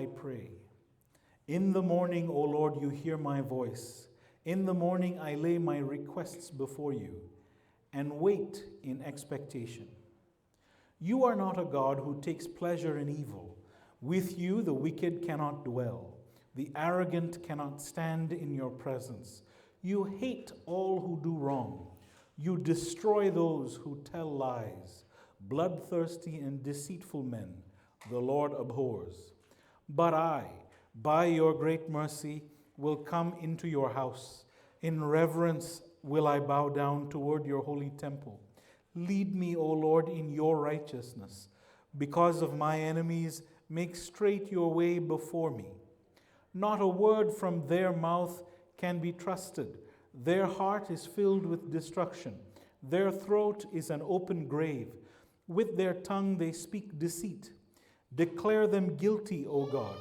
I pray. In the morning, O Lord, you hear my voice. In the morning I lay my requests before you and wait in expectation. You are not a God who takes pleasure in evil. With you the wicked cannot dwell. The arrogant cannot stand in your presence. You hate all who do wrong. You destroy those who tell lies. Bloodthirsty and deceitful men the Lord abhors. But I, by your great mercy, will come into your house. In reverence will I bow down toward your holy temple. Lead me, O Lord, in your righteousness. Because of my enemies, make straight your way before me. Not a word from their mouth can be trusted. Their heart is filled with destruction. Their throat is an open grave. With their tongue they speak deceit. Declare them guilty, O God.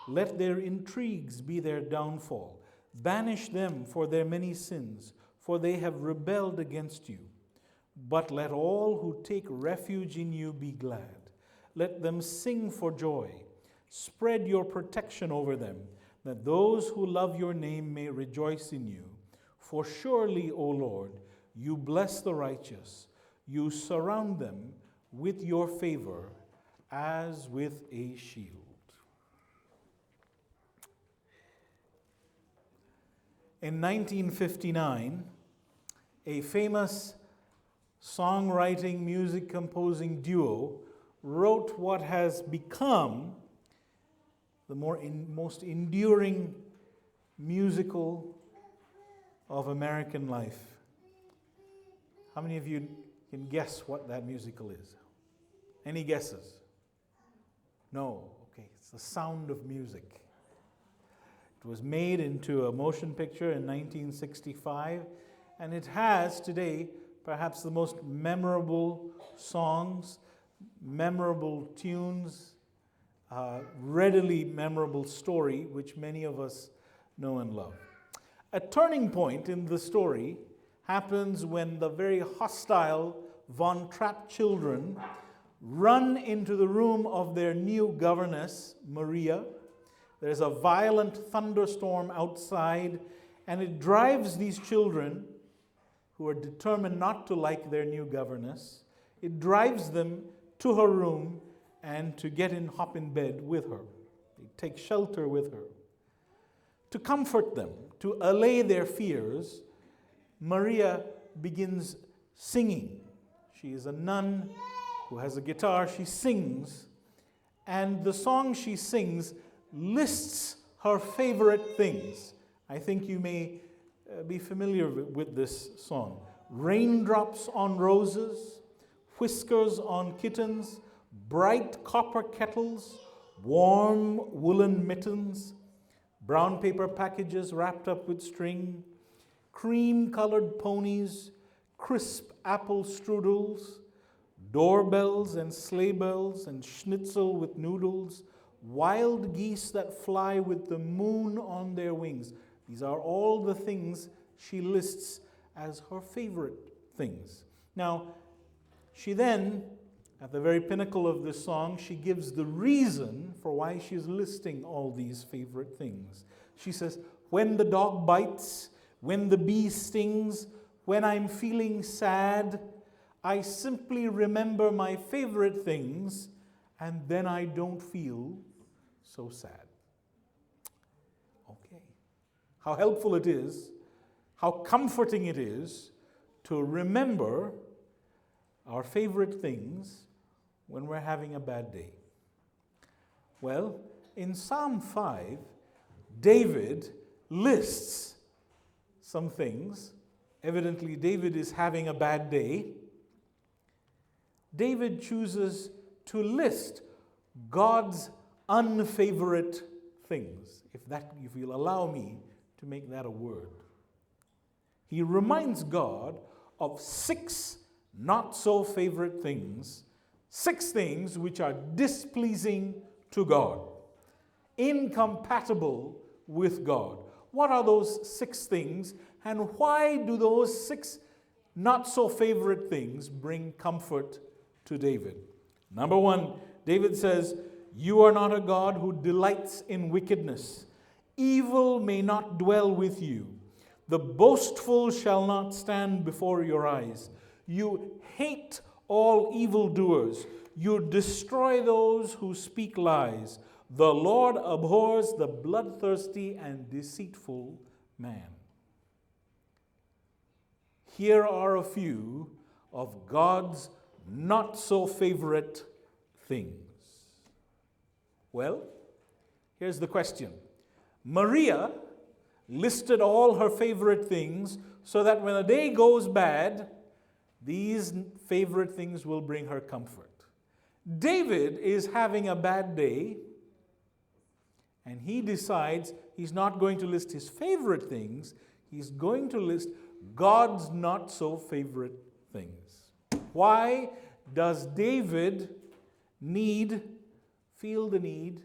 Let their intrigues be their downfall. Banish them for their many sins, for they have rebelled against you. But let all who take refuge in you be glad. Let them sing for joy. Spread your protection over them, that those who love your name may rejoice in you. For surely, O Lord, you bless the righteous. You surround them with your favor as with a shield. In 1959, a famous songwriting, music composing duo wrote what has become the most enduring musical of American life. How many of you can guess what that musical is? Any guesses? No. Okay, it's The Sound of Music. It was made into a motion picture in 1965, and it has today perhaps the most memorable songs, memorable tunes, readily memorable story, which many of us know and love. A turning point in the story happens when the very hostile Von Trapp children run into the room of their new governess, Maria. There's a violent thunderstorm outside, and it drives these children, who are determined not to like their new governess, it drives them to her room and to hop in bed with her. They take shelter with her. To comfort them, to allay their fears, Maria begins singing. She is a nun who has a guitar. She sings, and the song she sings lists her favorite things. I think you may be familiar with this song. Raindrops on roses, whiskers on kittens, bright copper kettles, warm woolen mittens, brown paper packages wrapped up with string, cream-colored ponies, crisp apple strudels, doorbells and sleigh bells and schnitzel with noodles, wild geese that fly with the moon on their wings. These are all the things she lists as her favorite things. Now, she then, at the very pinnacle of this song, she gives the reason for why she's listing all these favorite things. She says, when the dog bites, when the bee stings, when I'm feeling sad, I simply remember my favorite things, and then I don't feel so sad. Okay. How helpful it is, how comforting it is to remember our favorite things when we're having a bad day. Well, in Psalm 5, David lists some things. Evidently, David is having a bad day. David chooses to list God's unfavorite things, if you'll allow me to make that a word. He reminds God of 6 not so favorite things, 6 things which are displeasing to God, incompatible with God. What are those 6 things, and why do those 6 not so favorite things bring comfort to David? Number 1, David says, You are not a God who delights in wickedness. Evil may not dwell with you. The boastful shall not stand before your eyes. You hate all evildoers. You destroy those who speak lies. The Lord abhors the bloodthirsty and deceitful man. Here are a few of God's not so favorite things. Well, here's the question. Maria listed all her favorite things so that when a day goes bad, these favorite things will bring her comfort. David is having a bad day, and he decides he's not going to list his favorite things, he's going to list God's not so favorite things. Why does David feel the need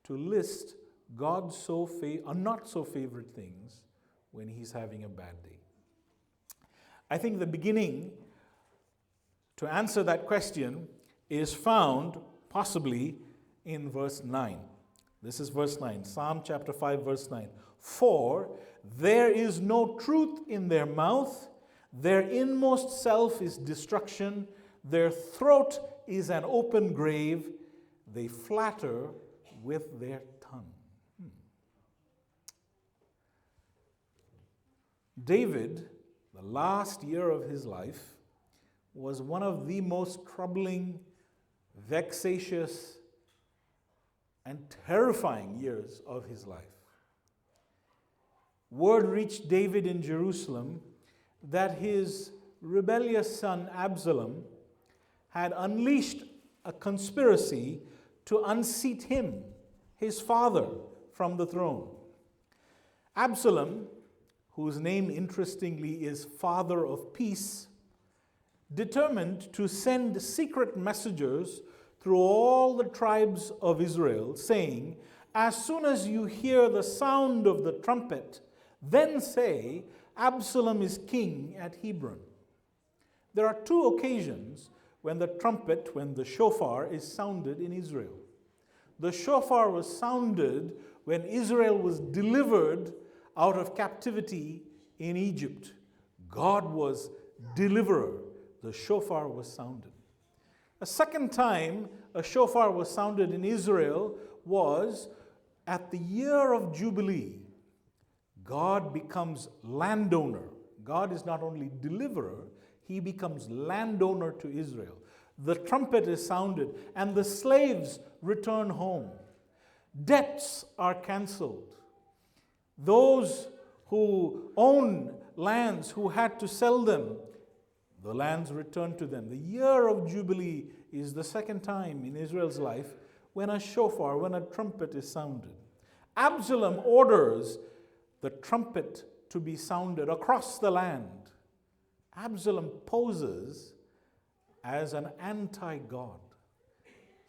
to list God's not so favorite things when he's having a bad day? I think the beginning to answer that question is found possibly in verse 9. This is verse 9, Psalm chapter 5, verse 9. For there is no truth in their mouth, their inmost self is destruction, their throat is an open grave, they flatter with their tongue. David, the last year of his life, was one of the most troubling, vexatious, and terrifying years of his life. Word reached David in Jerusalem that his rebellious son Absalom had unleashed a conspiracy to unseat him, his father, from the throne. Absalom, whose name interestingly is Father of Peace, determined to send secret messengers through all the tribes of Israel, saying, as soon as you hear the sound of the trumpet, then say, Absalom is king at Hebron. There are two occasions when the shofar is sounded in Israel. The shofar was sounded when Israel was delivered out of captivity in Egypt. God was deliverer. The shofar was sounded. A second time a shofar was sounded in Israel was at the year of Jubilee. God becomes landowner. God is not only deliverer, he becomes landowner to Israel. The trumpet is sounded and the slaves return home. Debts are canceled. Those who own lands, who had to sell them, the lands returned to them. The year of Jubilee is the second time in Israel's life when a trumpet is sounded. Absalom orders the trumpet to be sounded across the land. Absalom poses as an anti-God.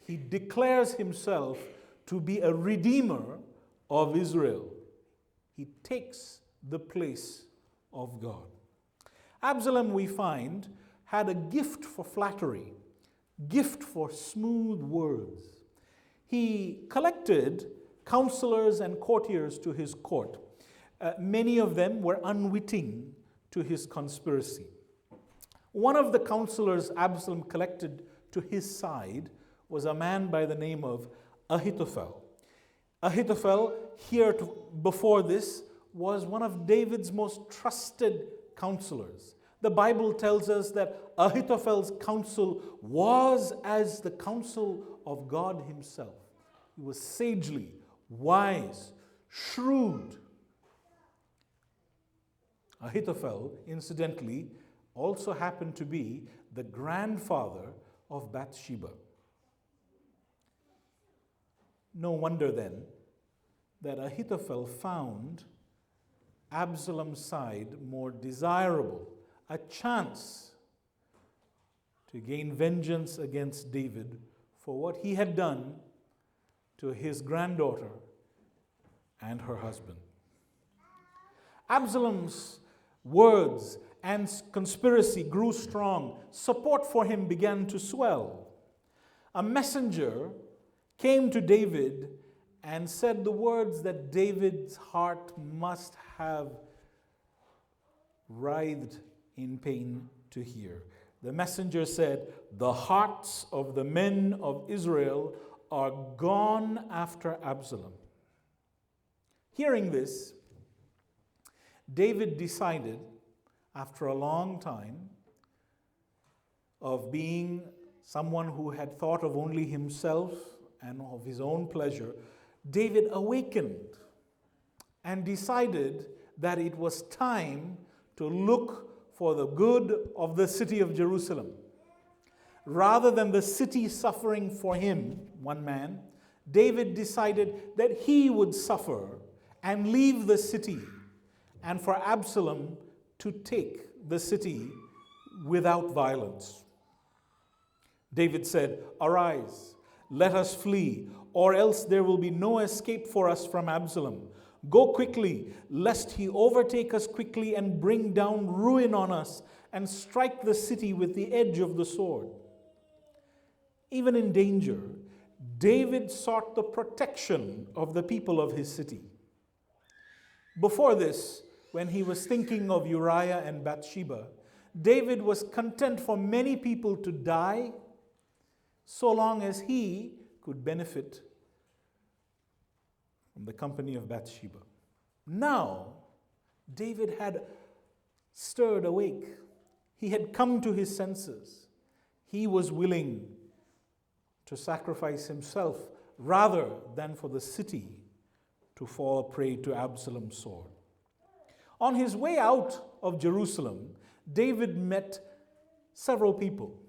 He declares himself to be a redeemer of Israel. He takes the place of God. Absalom, we find, had a gift for flattery, gift for smooth words. He collected counselors and courtiers to his court. Many of them were unwitting to his conspiracy. One of the counselors Absalom collected to his side was a man by the name of Ahithophel. Ahithophel, before this, was one of David's most trusted counselors. The Bible tells us that Ahithophel's counsel was as the counsel of God himself. He was sagely, wise, shrewd. Ahithophel, incidentally, also happened to be the grandfather of Bathsheba. No wonder then that Ahithophel found Absalom's side more desirable, a chance to gain vengeance against David for what he had done to his granddaughter and her husband. Absalom's words and conspiracy grew strong. Support for him began to swell. A messenger came to David and said the words that David's heart must have writhed in pain to hear. The messenger said, "The hearts of the men of Israel are gone after Absalom." Hearing this, David decided, after a long time of being someone who had thought of only himself and of his own pleasure, David awakened and decided that it was time to look for the good of the city of Jerusalem. Rather than the city suffering for him, one man, David decided that he would suffer and leave the city, and for Absalom to take the city without violence. David said, "Arise, let us flee, or else there will be no escape for us from Absalom. Go quickly, lest he overtake us quickly and bring down ruin on us and strike the city with the edge of the sword." Even in danger, David sought the protection of the people of his city. Before this, when he was thinking of Uriah and Bathsheba, David was content for many people to die so long as he could benefit from the company of Bathsheba. Now, David had stirred awake. He had come to his senses. He was willing to sacrifice himself rather than for the city to fall a prey to Absalom's sword. On his way out of Jerusalem, David met several people.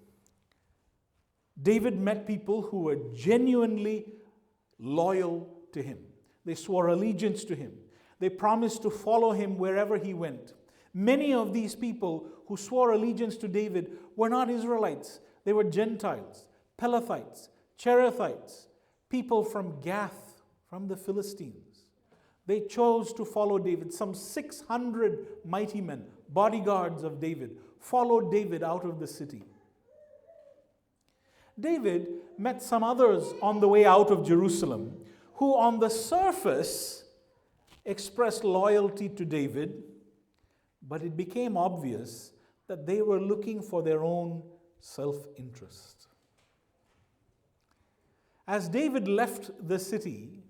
David met people who were genuinely loyal to him. They swore allegiance to him. They promised to follow him wherever he went. Many of these people who swore allegiance to David were not Israelites. They were Gentiles, Pelethites, Cherethites, people from Gath, from the Philistines. They chose to follow David. Some 600 mighty men, bodyguards of David, followed David out of the city. David met some others on the way out of Jerusalem who on the surface expressed loyalty to David, but it became obvious that they were looking for their own self-interest. As David left the city,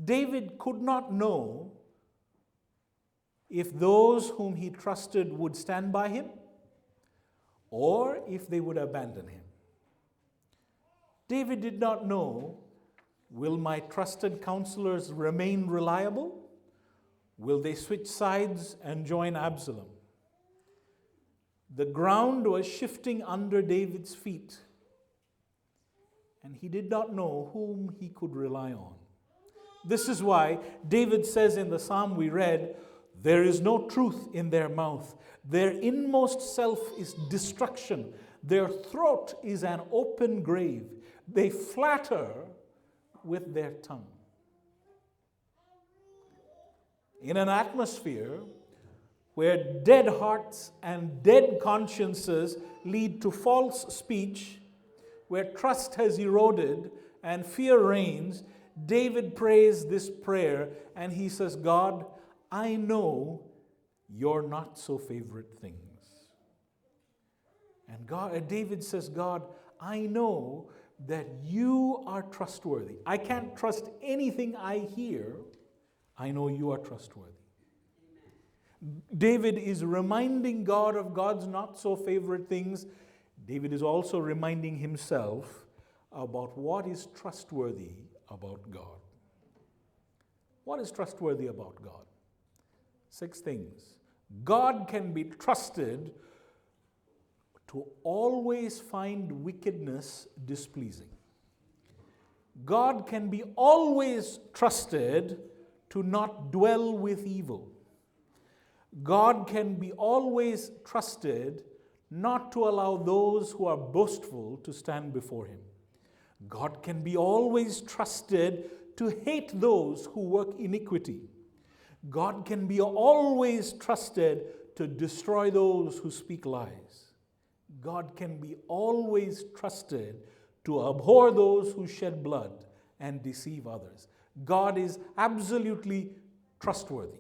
David could not know if those whom he trusted would stand by him or if they would abandon him. David did not know, will my trusted counselors remain reliable? Will they switch sides and join Absalom? The ground was shifting under David's feet, and he did not know whom he could rely on. This is why David says in the psalm we read, "There is no truth in their mouth. Their inmost self is destruction. Their throat is an open grave. They flatter with their tongue." In an atmosphere where dead hearts and dead consciences lead to false speech, where trust has eroded and fear reigns, David prays this prayer and he says, "God, I know your not so favorite things." And David says, "God, I know that you are trustworthy. I can't trust anything I hear. I know you are trustworthy." David is reminding God of God's not so favorite things. David is also reminding himself about what is trustworthy about God. What is trustworthy about God? 6 things. God can be trusted to always find wickedness displeasing. God can be always trusted to not dwell with evil. God can be always trusted not to allow those who are boastful to stand before him. God can be always trusted to hate those who work iniquity. God can be always trusted to destroy those who speak lies. God can be always trusted to abhor those who shed blood and deceive others. God is absolutely trustworthy.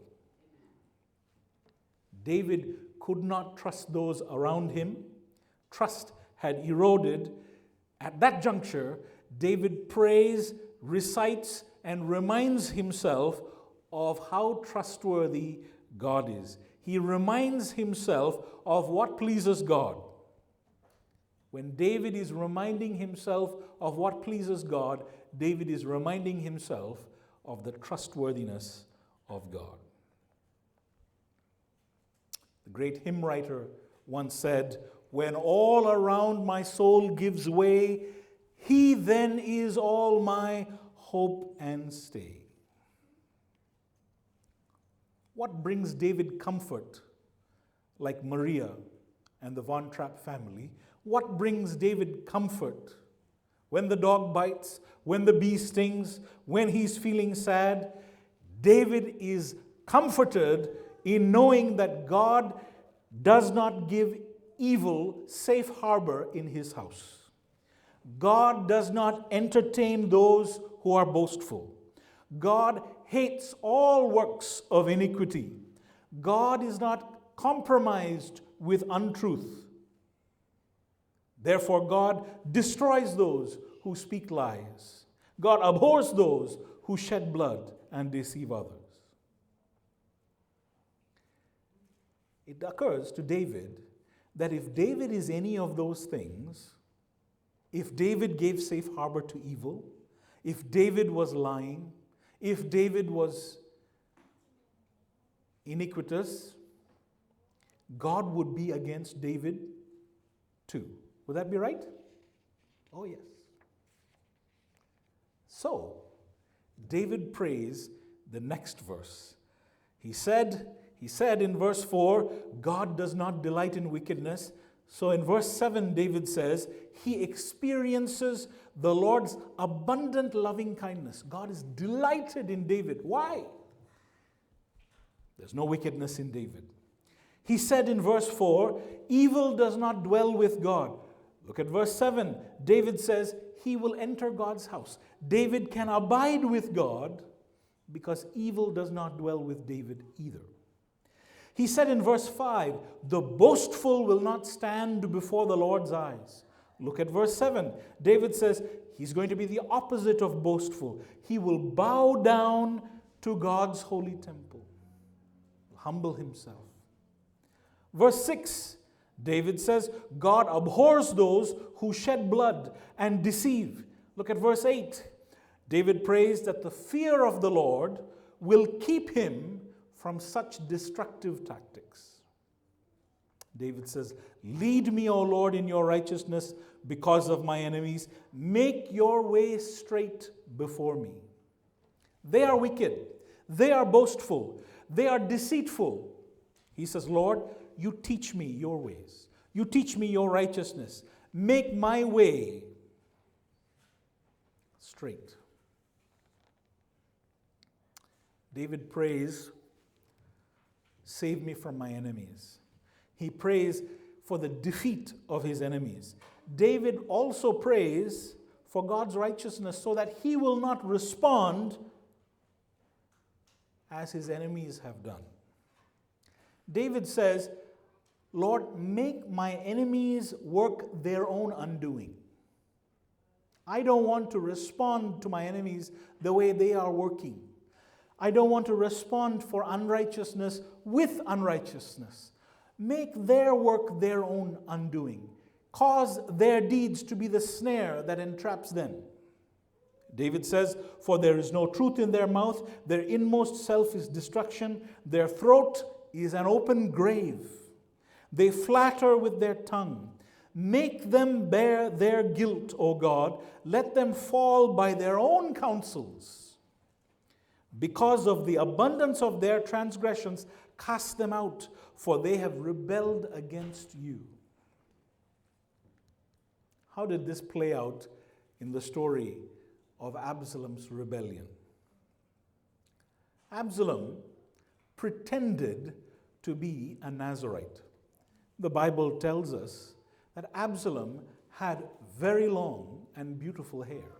David could not trust those around him. Trust had eroded. At that juncture, David prays, recites, and reminds himself of how trustworthy God is. He reminds himself of what pleases God. When David is reminding himself of what pleases God, David is reminding himself of the trustworthiness of God. The great hymn writer once said, "When all around my soul gives way, he then is all my hope and stay." What brings David comfort, like Maria and the Von Trapp family? What brings David comfort when the dog bites, when the bee stings, when he's feeling sad? David is comforted in knowing that God does not give evil safe harbor in his house. God does not entertain those who are boastful. God hates all works of iniquity. God is not compromised with untruth. Therefore, God destroys those who speak lies. God abhors those who shed blood and deceive others. It occurs to David that if David is any of those things, if David gave safe harbor to evil, if David was lying, if David was iniquitous, God would be against David too. Would that be right? Oh, yes. So, David prays the next verse. He said in verse 4, God does not delight in wickedness. So in verse 7, David says, he experiences the Lord's abundant loving kindness. God is delighted in David. Why? There's no wickedness in David. He said in verse 4, evil does not dwell with God. Look at verse 7. David says he will enter God's house. David can abide with God because evil does not dwell with David either. He said in verse 5, the boastful will not stand before the Lord's eyes. Look at verse 7. David says he's going to be the opposite of boastful. He will bow down to God's holy temple, humble himself. Verse 6, David says God abhors those who shed blood and deceive. Look at verse 8. David prays that the fear of the Lord will keep him from such destructive tactics. David says, lead me, O Lord, in your righteousness because of my enemies. Make your way straight before me. They are wicked. They are boastful. They are deceitful. He says, Lord, you teach me your ways. You teach me your righteousness. Make my way straight. David prays, save me from my enemies. He prays for the defeat of his enemies. David also prays for God's righteousness so that he will not respond as his enemies have done. David says, Lord, make my enemies work their own undoing. I don't want to respond to my enemies the way they are working. I don't want to respond for unrighteousness with unrighteousness. Make their work their own undoing. Cause their deeds to be the snare that entraps them. David says, for there is no truth in their mouth, their inmost self is destruction, their throat is an open grave. They flatter with their tongue. Make them bear their guilt, O God. Let them fall by their own counsels. Because of the abundance of their transgressions, cast them out, for they have rebelled against you. How did this play out in the story of Absalom's rebellion? Absalom pretended to be a Nazirite. The Bible tells us that Absalom had very long and beautiful hair.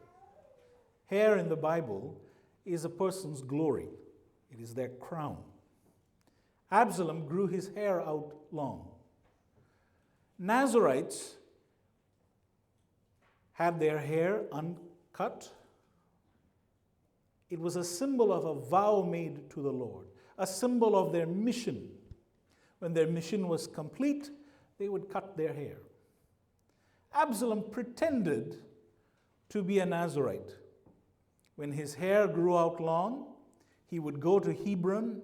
Hair in the Bible is a person's glory. It is their crown. Absalom grew his hair out long. Nazarites had their hair uncut. It was a symbol of a vow made to the Lord, a symbol of their mission. When their mission was complete, they would cut their hair. Absalom pretended to be a Nazarite. When his hair grew out long, he would go to Hebron.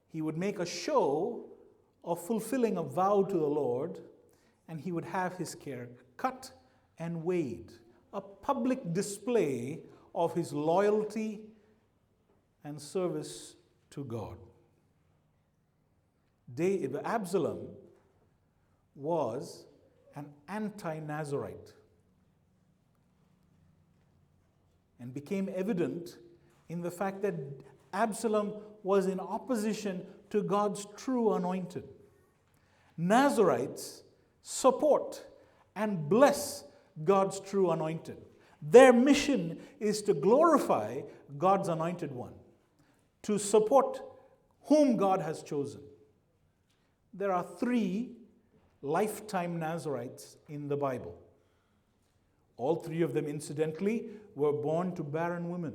He would make a show of fulfilling a vow to the Lord, and he would have his hair cut and weighed, a public display of his loyalty and service to God. Absalom was an anti-Nazarite and became evident in the fact that Absalom was in opposition to God's true anointed. Nazarites support and bless God's true anointed. Their mission is to glorify God's anointed one, to support whom God has chosen. There are 3 lifetime Nazarites in the Bible. All 3 of them, incidentally, were born to barren women.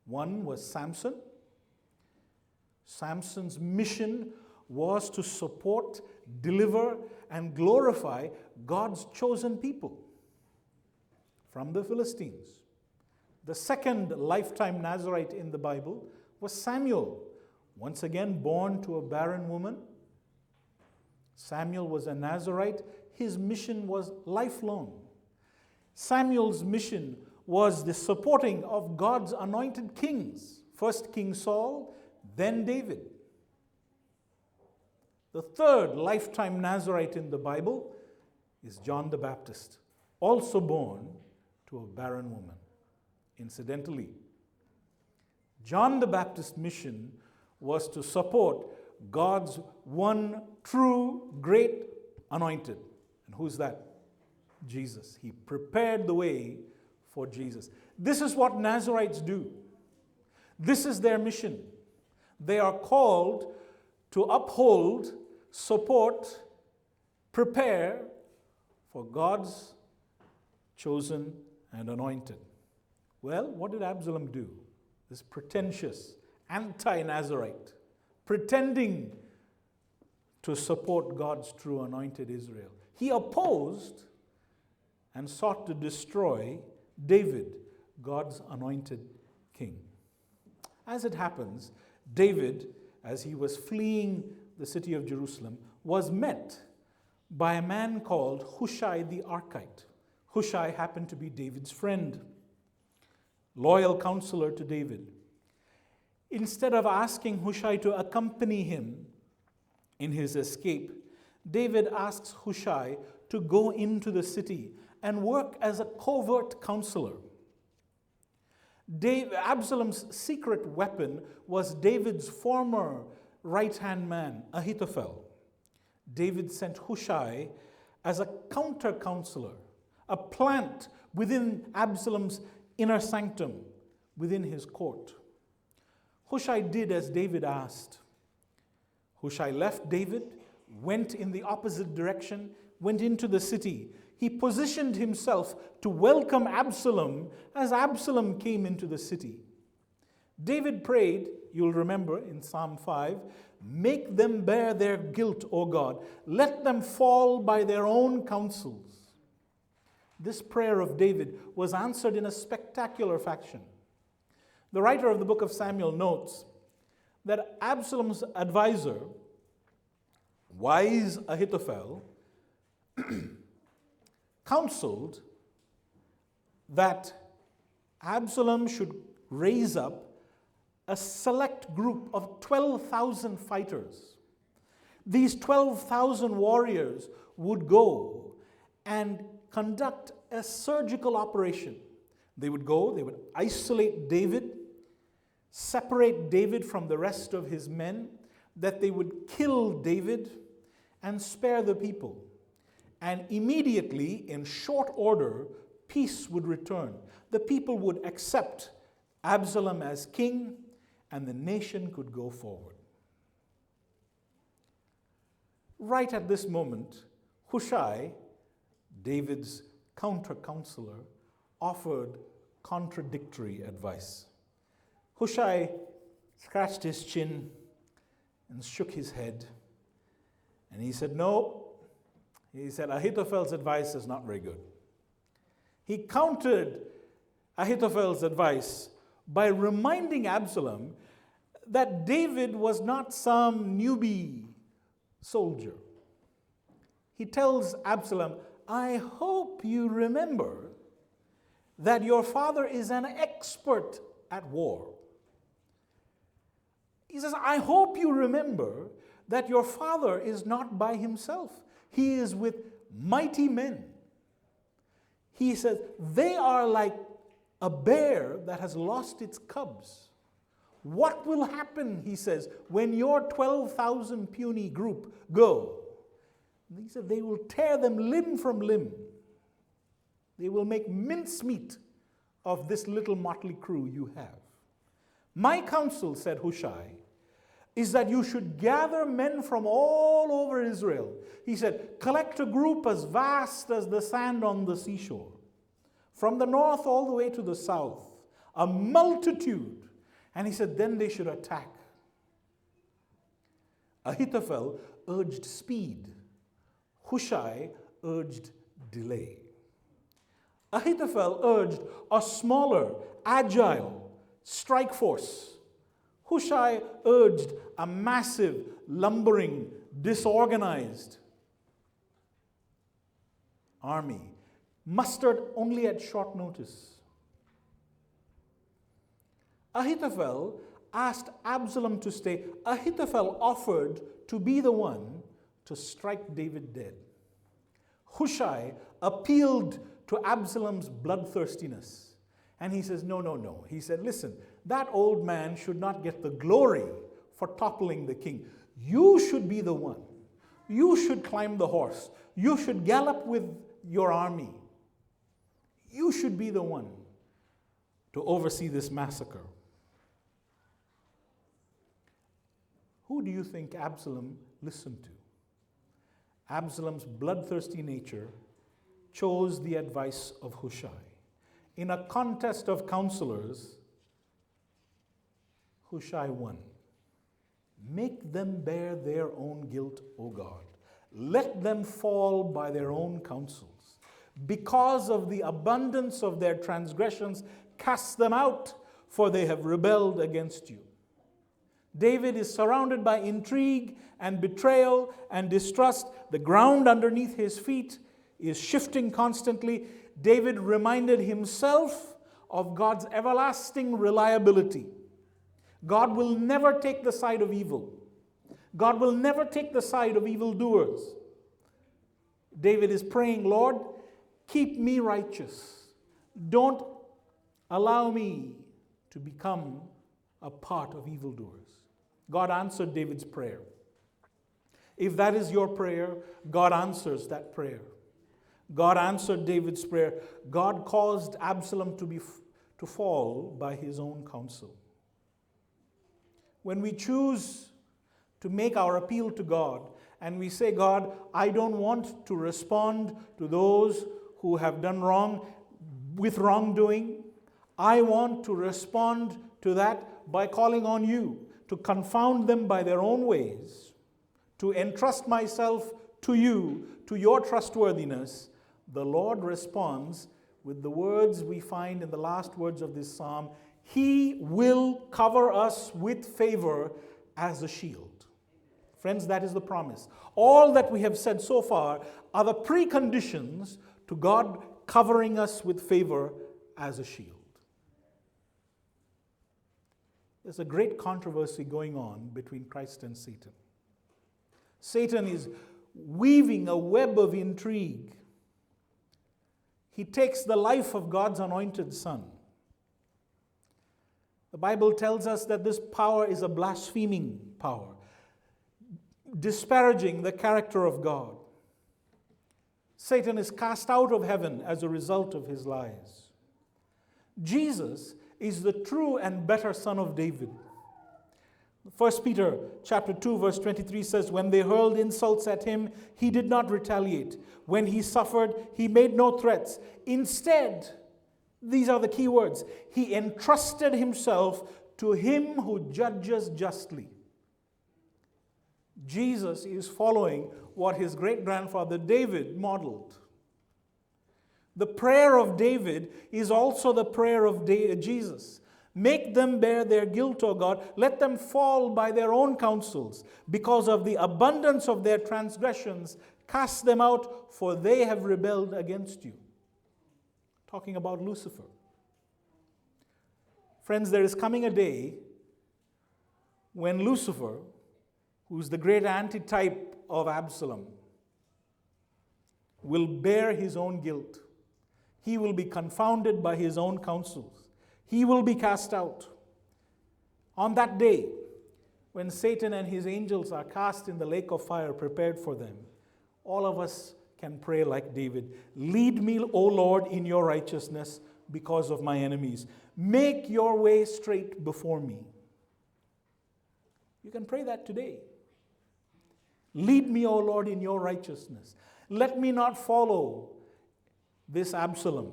One was Samson. Samson's mission was to support, deliver, and glorify God's chosen people from the Philistines. The second lifetime Nazarite in the Bible was Samuel, once again born to a barren woman. Samuel was a Nazarite. His mission was lifelong. Samuel's mission was the supporting of God's anointed kings. First King Saul, then David. The third lifetime Nazarite in the Bible is John the Baptist, also born to a barren woman. Incidentally, John the Baptist's mission was to support God's one true great anointed. And who's that? Jesus. He prepared the way for Jesus. This is what Nazarites do. This is their mission. They are called to uphold, support, prepare for God's chosen and anointed. Well, what did Absalom do? This pretentious anti-Nazarite, pretending to support God's true anointed Israel. He opposed and sought to destroy David, God's anointed king. As it happens, David, as he was fleeing the city of Jerusalem, was met by a man called Hushai the Archite. Hushai happened to be David's friend, loyal counselor to David. Instead of asking Hushai to accompany him in his escape, David asks Hushai to go into the city and work as a covert counselor. Absalom's secret weapon was David's former right-hand man, Ahithophel. David sent Hushai as a counter-counselor, a plant within Absalom's inner sanctum, within his court. Hushai did as David asked. Hushai left David, went in the opposite direction, went into the city. He positioned himself to welcome Absalom as Absalom came into the city. David prayed, you'll remember in Psalm 5, "Make them bear their guilt, O God. Let them fall by their own counsels." This prayer of David was answered in a spectacular fashion. The writer of the book of Samuel notes that Absalom's advisor, wise Ahithophel, counseled that Absalom should raise up a select group of 12,000 fighters. These 12,000 warriors would go and conduct a surgical operation. They would go, they would isolate David, separate David from the rest of his men, that they would kill David and spare the people. And immediately, in short order, peace would return. The people would accept Absalom as king, and the nation could go forward. Right at this moment, Hushai, David's counter-counselor, offered contradictory advice. Hushai scratched his chin and shook his head, and he said, no. He said, Ahithophel's advice is not very good. He countered Ahithophel's advice by reminding Absalom that David was not some newbie soldier. He tells Absalom, I hope you remember that your father is an expert at war. He says, I hope you remember that your father is not by himself. He is with mighty men. He says, they are like a bear that has lost its cubs. What will happen, he says, when your 12,000 puny group go? He said, they will tear them limb from limb. They will make mincemeat of this little motley crew you have. My counsel, said Hushai, is that you should gather men from all over Israel. He said, collect a group as vast as the sand on the seashore, from the north all the way to the south, a multitude. And he said, then they should attack. Ahithophel urged speed. Hushai urged delay. Ahithophel urged a smaller, agile strike force. Hushai urged a massive, lumbering, disorganized army, mustered only at short notice. Ahithophel asked Absalom to stay. Ahithophel offered to be the one to strike David dead. Hushai appealed to Absalom's bloodthirstiness. And he says, no. He said, listen, that old man should not get the glory for toppling the king. You should be the one. You should climb the horse. You should gallop with your army. You should be the one to oversee this massacre. Who do you think Absalom listened to? Absalom's bloodthirsty nature chose the advice of Hushai. In a contest of counselors, Hushai won. Make them bear their own guilt, O God. Let them fall by their own counsels. Because of the abundance of their transgressions, cast them out, for they have rebelled against you. David is surrounded by intrigue and betrayal and distrust. The ground underneath his feet is shifting constantly. David reminded himself of God's everlasting reliability. God will never take the side of evil. God will never take the side of evildoers. David is praying, Lord, keep me righteous. Don't allow me to become a part of evildoers. God answered David's prayer. If that is your prayer, God answers that prayer. God answered David's prayer. God caused Absalom to fall by his own counsel. When we choose to make our appeal to God and we say, God, I don't want to respond to those who have done wrong with wrongdoing. I want to respond to that by calling on you to confound them by their own ways, to entrust myself to you, to your trustworthiness. The Lord responds with the words we find in the last words of this psalm, He will cover us with favor as a shield. Friends, that is the promise. All that we have said so far are the preconditions to God covering us with favor as a shield. There's a great controversy going on between Christ and Satan. Satan is weaving a web of intrigue. He takes the life of God's anointed Son. The Bible tells us that this power is a blaspheming power, disparaging the character of God. Satan is cast out of heaven as a result of his lies. Jesus is the true and better Son of David. 1 Peter chapter 2 verse 23 says, when they hurled insults at him, he did not retaliate. When he suffered, he made no threats. Instead, these are the key words, he entrusted himself to him who judges justly. Jesus is following what his great-grandfather David modeled. The prayer of David is also the prayer of Jesus. Make them bear their guilt, O God. Let them fall by their own counsels. Because of the abundance of their transgressions, cast them out, for they have rebelled against you. Talking about Lucifer. Friends, there is coming a day when Lucifer, who's the great antitype of Absalom, will bear his own guilt. He will be confounded by his own counsels. He will be cast out. On that day, when Satan and his angels are cast in the lake of fire prepared for them, all of us can pray like David. Lead me, O Lord, in your righteousness because of my enemies. Make your way straight before me. You can pray that today. Lead me, O Lord, in your righteousness. Let me not follow this Absalom.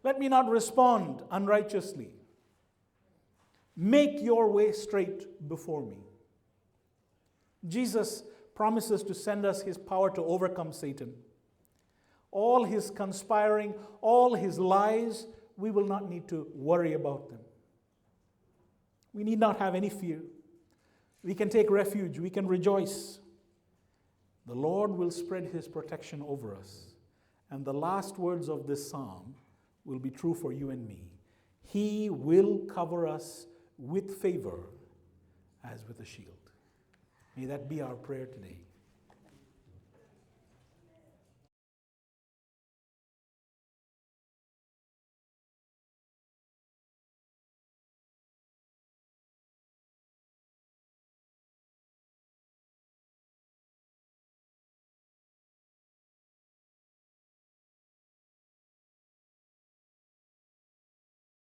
Let me not respond unrighteously. Make your way straight before me. Jesus promises to send us his power to overcome Satan. All his conspiring, all his lies, we will not need to worry about them. We need not have any fear. We can take refuge. We can rejoice. The Lord will spread his protection over us. And the last words of this psalm will be true for you and me. He will cover us with favor as with a shield. May that be our prayer today.